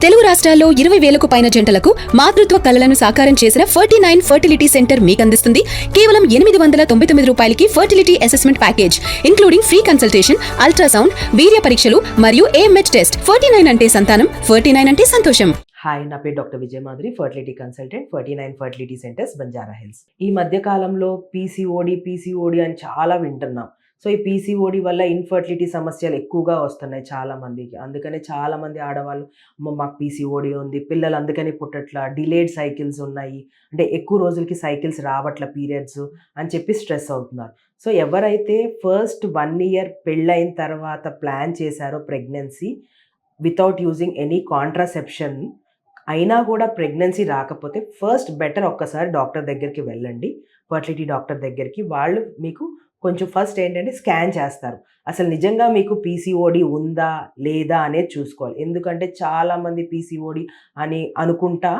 తెలుగు రాష్ట్రాల్లో 20,000కు పైన జంటలకు మాతృత్వ కలలను సాకారం చేసిన 49 ఫర్టిలిటీ సెంటర్ మీకు అందిస్తుంది కేవలం 899 రూపాయలకి fertility assessment package including free consultation, ultrasound, వీర్య పరీక్షలు మరియు AMH టెస్ట్. 49 అంటే సంతానం, 49 అంటే సంతోషం. హాయ్, నా పేరు doctor Vijaya Madhuri, fertility consultant, 49 fertility centres, Banjara Hills. ఈ మధ్య కాలంలో పీసీఓడి అని చాలా వింటున్నాం. సో ఈ పీసీఓడి వల్ల ఇన్ఫర్టిలిటీ సమస్యలు ఎక్కువగా వస్తున్నాయి చాలా మందికి. అందుకనే చాలా మంది ఆడవాళ్ళు మాకు పీసీఓడి ఉంది, పిల్లలు అందుకని పుట్టట్లా, డిలేడ్ సైకిల్స్ ఉన్నాయి, అంటే ఎక్కువ రోజులకి సైకిల్స్ రావట్ల పీరియడ్స్ అని చెప్పి స్ట్రెస్ అవుతున్నారు. సో ఎవరైతే ఫస్ట్ 1 year పెళ్ళైన తర్వాత ప్లాన్ చేశారో pregnancy without using any contraception అయినా కూడా ప్రెగ్నెన్సీ రాకపోతే ఫస్ట్ బెటర్ ఒక్కసారి డాక్టర్ దగ్గరికి వెళ్ళండి, ఫర్టిలిటీ డాక్టర్ దగ్గరికి. వాళ్ళు మీకు కొంచెం ఫస్ట్ ఏంటంటే స్కాన్ చేస్తారు, అసలు నిజంగా మీకు పీసీఓడి ఉందా లేదా అనేది చూసుకోవాలి. ఎందుకంటే చాలామంది పీసీఓడి అని అనుకుంటా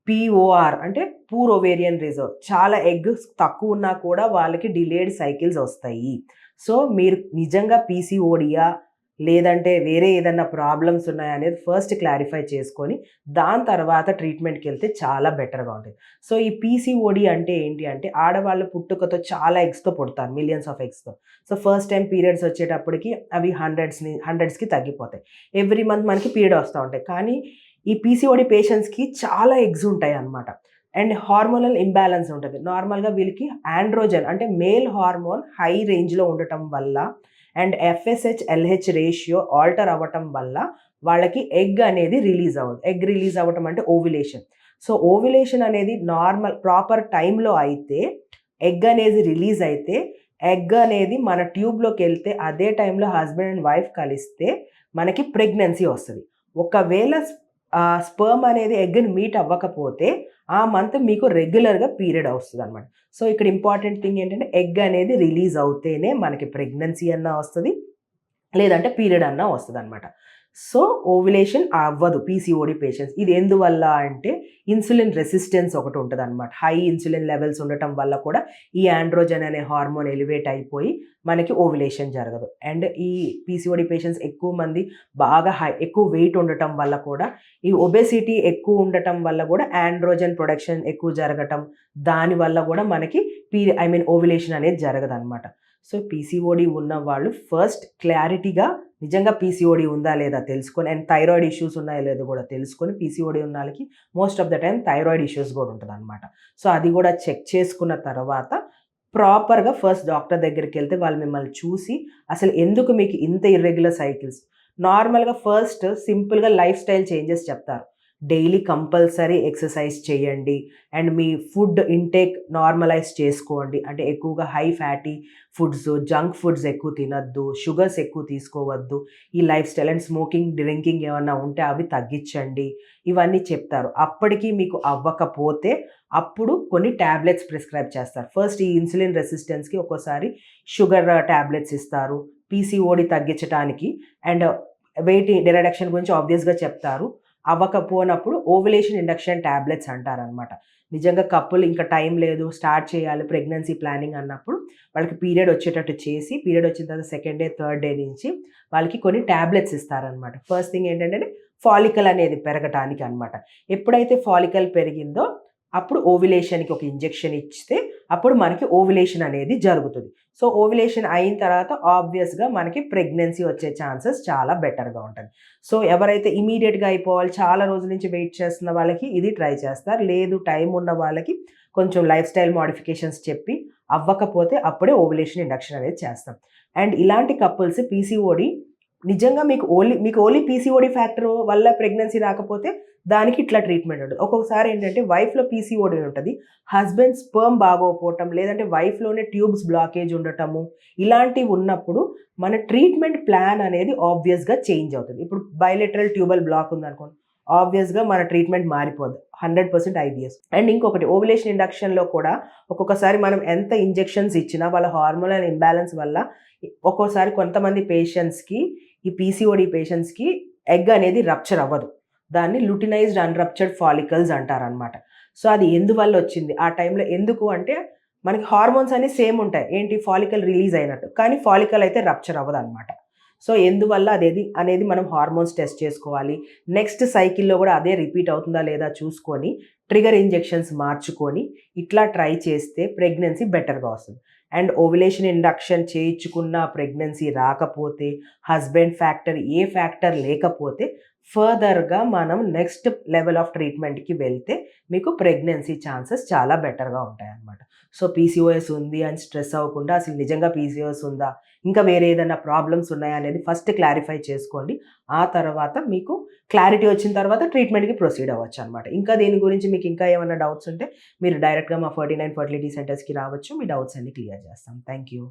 POR అంటే పూర్ ఓవేరియన్ రిజర్వ్, చాలా ఎగ్ తక్కువ ఉన్నా కూడా వాళ్ళకి డిలేడ్ సైకిల్స్ వస్తాయి. సో మీరు నిజంగా పీసీఓడియా లేదంటే వేరే ఏదన్నా ప్రాబ్లమ్స్ ఉన్నాయా అనేది ఫస్ట్ క్లారిఫై చేసుకొని దాని తర్వాత ట్రీట్మెంట్కి వెళ్తే చాలా బెటర్గా ఉంటుంది. సో ఈ పీసీఓడి అంటే ఏంటి అంటే ఆడవాళ్ళు పుట్టుకతో చాలా ఎగ్స్తో పుడతారు, మిలియన్స్ ఆఫ్ ఎగ్స్తో. సో ఫస్ట్ టైం పీరియడ్స్ వచ్చేటప్పటికి అవి హండ్రెడ్స్కి తగ్గిపోతాయి. ఎవ్రీ మంత్ మనకి పీరియడ్ వస్తూ ఉంటాయి. కానీ ఈ పీసీఓడి పేషెంట్స్కి చాలా ఎగ్స్ ఉంటాయి అన్నమాట. అండ్ హార్మోనల్ ఇంబ్యాలెన్స్ ఉంటుంది. నార్మల్గా వీళ్ళకి ఆండ్రోజన్ అంటే మేల్ హార్మోన్ హై రేంజ్లో ఉండటం వల్ల and FSH LH ratio alter అవ్వటం వల్ల వాళ్ళకి ఎగ్ అనేది రిలీజ్ అవ్వదు. ఎగ్ రిలీజ్ అవ్వటం అంటే ఓవ్యులేషన్. సో ఓవ్యులేషన్ అనేది నార్మల్ ప్రాపర్ టైంలో అయితే, ఎగ్ అనేది రిలీజ్ అయితే, ఎగ్ అనేది మన ట్యూబ్లోకి వెళ్తే అదే టైంలో హస్బెండ్ అండ్ వైఫ్ కలిస్తే మనకి ప్రెగ్నెన్సీ వస్తుంది. ఒకవేళ స్పర్మ్ అనేది ఎగ్ని మీట్ అవ్వకపోతే ఆ మంత్ మీకు రెగ్యులర్గా పీరియడ్ వస్తుంది అనమాట. సో ఇక్కడ ఇంపార్టెంట్ థింగ్ ఏంటంటే ఎగ్ అనేది రిలీజ్ అవుతేనే మనకి ప్రెగ్నెన్సీ అన్నా వస్తుంది, లేదంటే పీరియడ్ అన్నా వస్తుంది అనమాట. సో ఓవ్యులేషన్ అవ్వదు పీసీఓడి పేషెంట్స్. ఇది ఎందువల్ల అంటే ఇన్సులిన్ రెసిస్టెన్స్ ఒకటి ఉంటుంది అనమాట. హై ఇన్సులిన్ లెవెల్స్ ఉండటం వల్ల కూడా ఈ ఆండ్రోజన్ అనే హార్మోన్ ఎలివేట్ అయిపోయి మనకి ఓవ్యులేషన్ జరగదు. అండ్ ఈ పీసీఓడి పేషెంట్స్ ఎక్కువ మంది బాగా ఎక్కువ వెయిట్ ఉండటం వల్ల కూడా, ఈ ఒబెసిటీ ఎక్కువ ఉండటం వల్ల కూడా ఆండ్రోజన్ ప్రొడక్షన్ ఎక్కువ జరగటం, దానివల్ల కూడా మనకి ఓవ్యులేషన్ అనేది జరగదు అనమాట. సో పీసీఓడి ఉన్న వాళ్ళు ఫస్ట్ క్లారిటీగా నిజంగా పీసీఓడి ఉందా లేదా తెలుసుకొని, అండ్ థైరాయిడ్ ఇష్యూస్ ఉన్నాయో లేదో కూడా తెలుసుకొని, పీసీఓడి ఉన్న వాళ్ళకి most of the time thyroid issues కూడా ఉంటుంది అనమాట. సో అది కూడా చెక్ చేసుకున్న తర్వాత ప్రాపర్గా ఫస్ట్ డాక్టర్ దగ్గరికి వెళ్తే వాళ్ళు మిమ్మల్ని చూసి అసలు ఎందుకు మీకు ఇంత ఇర్రెగ్యులర్ సైకిల్స్, నార్మల్గా ఫస్ట్ సింపుల్గా లైఫ్ స్టైల్ చేంజెస్ చెప్తారు. డైలీ కంపల్సరీ ఎక్సర్సైజ్ చేయండి and me food intake normalise చేసుకోండి. అంటే ఎక్కువగా high fatty foods, junk foods ఎక్కువ తినద్దు, షుగర్స్ ఎక్కువ తీసుకోవద్దు, ఈ life style and smoking, drinking ఏమన్నా ఉంటే అవి తగ్గించండి, ఇవన్నీ చెప్తారు. అప్పటికి మీకు అవ్వకపోతే అప్పుడు కొన్ని ట్యాబ్లెట్స్ ప్రిస్క్రైబ్ చేస్తారు. ఫస్ట్ ఈ ఇన్సులిన్ రెసిస్టెన్స్కి ఒక్కోసారి షుగర్ ట్యాబ్లెట్స్ ఇస్తారు, పీసీఓడి తగ్గించడానికి అండ్ వెయిట్ రిడక్షన్ గురించి ఆబ్వియస్గా చెప్తారు. అవ్వకపోయినప్పుడు ఓవ్యులేషన్ ఇండక్షన్ ట్యాబ్లెట్స్ అంటారనమాట. నిజంగా కప్పులు ఇంకా టైం లేదు, స్టార్ట్ చేయాలి ప్రెగ్నెన్సీ ప్లానింగ్ అన్నప్పుడు వాళ్ళకి పీరియడ్ వచ్చేటట్టు చేసి, పీరియడ్ వచ్చిన తర్వాత సెకండ్ డే, థర్డ్ డే నుంచి వాళ్ళకి కొన్ని ట్యాబ్లెట్స్ ఇస్తారనమాట. ఫస్ట్ థింగ్ ఏంటంటే ఫాలికల్ అనేది పెరగటానికి అనమాట. ఎప్పుడైతే ఫాలికల్ పెరిగిందో అప్పుడు ఓవ్యులేషన్కి ఒక ఇంజెక్షన్ ఇస్తే అప్పుడు మనకి ఓవ్యులేషన్ అనేది జరుగుతుంది. సో ఓవ్యులేషన్ అయిన తర్వాత ఆబ్వియస్గా మనకి ప్రెగ్నెన్సీ వచ్చే ఛాన్సెస్ చాలా బెటర్గా ఉంటుంది. సో ఎవరైతే ఇమీడియట్గా అయిపోవాలి, చాలా రోజుల నుంచి వెయిట్ చేస్తున్న వాళ్ళకి ఇది ట్రై చేస్తారు. లేదు టైం ఉన్న వాళ్ళకి కొంచెం లైఫ్ స్టైల్ మోడిఫికేషన్స్ చెప్పి అవ్వకపోతే అప్పుడే ఓవ్యులేషన్ ఇండక్షన్ అనేది చేస్తాం. అండ్ ఇలాంటి కపుల్స్ పీసీఓడి నిజంగా మీకు ఓన్లీ పీసీఓడి ఫ్యాక్టర్ వల్ల ప్రెగ్నెన్సీ రాకపోతే దానికి ఇట్లా ట్రీట్మెంట్ ఉంటుంది. ఒక్కొక్కసారి ఏంటంటే వైఫ్లో పీసీఓడి ఉంటుంది, హస్బెండ్ స్పర్మ్ బాగోపోవటం, లేదంటే వైఫ్లోనే ట్యూబ్స్ బ్లాకేజ్ ఉండటము, ఇలాంటివి ఉన్నప్పుడు మన ట్రీట్మెంట్ ప్లాన్ అనేది ఆబ్వియస్గా చేంజ్ అవుతుంది. ఇప్పుడు బైలేటరల్ ట్యూబల్ బ్లాక్ ఉందనుకోండి, ఆబ్వియస్గా మన ట్రీట్మెంట్ మారిపోద్ది 100% IBS. అండ్ ఇంకొకటి ఓవ్యులేషన్ ఇండక్షన్లో కూడా ఒక్కొక్కసారి మనం ఎంత ఇంజెక్షన్స్ ఇచ్చినా వాళ్ళ హార్మోనల్ ఇంబ్యాలెన్స్ వల్ల ఒక్కోసారి కొంతమంది పేషెంట్స్కి, ఈ పీసీఓడి పేషెంట్స్కి ఎగ్ అనేది రప్చర్ అవ్వదు. దాన్ని లుటినైజ్డ్ అన్రప్చర్డ్ ఫాలికల్స్ అంటారనమాట. సో అది ఎందువల్ల వచ్చింది ఆ టైంలో, ఎందుకు అంటే మనకి హార్మోన్స్ అన్ని సేమ్ ఉంటాయి, ఏంటి ఫాలికల్ రిలీజ్ అయినట్టు, కానీ ఫాలికల్ అయితే రప్చర్ అవ్వదు అనమాట. సో ఎందువల్ల అదేది అనేది మనం హార్మోన్స్ టెస్ట్ చేసుకోవాలి. నెక్స్ట్ సైకిల్‌లో కూడా అదే రిపీట్ అవుతుందా లేదా చూసుకొని, ట్రిగర్ ఇంజెక్షన్స్ మార్చుకొని, ఇట్లా ట్రై చేస్తే ప్రెగ్నెన్సీ బెటర్‌గా వస్తుంది. అండ్ ఓవ్యులేషన్ ఇండక్షన్ చేయించుకున్న ప్రెగ్నెన్సీ రాకపోతే, హస్బెండ్ ఫ్యాక్టర్ ఏ ఫ్యాక్టర్ లేకపోతే ఫర్దర్‌గా మనం నెక్స్ట్ లెవెల్ ఆఫ్ ట్రీట్మెంట్‌కి వెళ్తే మీకు ప్రెగ్నెన్సీ ఛాన్సెస్ చాలా బెటర్‌గా ఉంటాయన్నమాట. సో, పీసీఓఎస్ ఉంది అని స్ట్రెస్ అవ్వకుండా అసలు నిజంగా పీసీఓఎస్ ఉందా? ఇంకా వేరే ఏదైనా ప్రాబ్లమ్స్ ఉన్నాయా? అనేది ఫస్ట్ క్లారిఫై చేసుకోండి. ఆ తర్వాత మీకు క్లారిటీ వచ్చిన తర్వాత ట్రీట్మెంట్‌కి ప్రొసీడ్ అవ్వచ్చనమాట. ఇంకా దీని గురించి మీకు ఇంకా ఏమన్నా డౌట్స్ ఉంటే మీరు డైరెక్ట్‌గా మా 49 ఫర్టిలిటీ సెంటర్స్‌కి రావచ్చు. మీ డౌట్స్ అన్నీ క్లియర్ చేస్తాం. Thank you.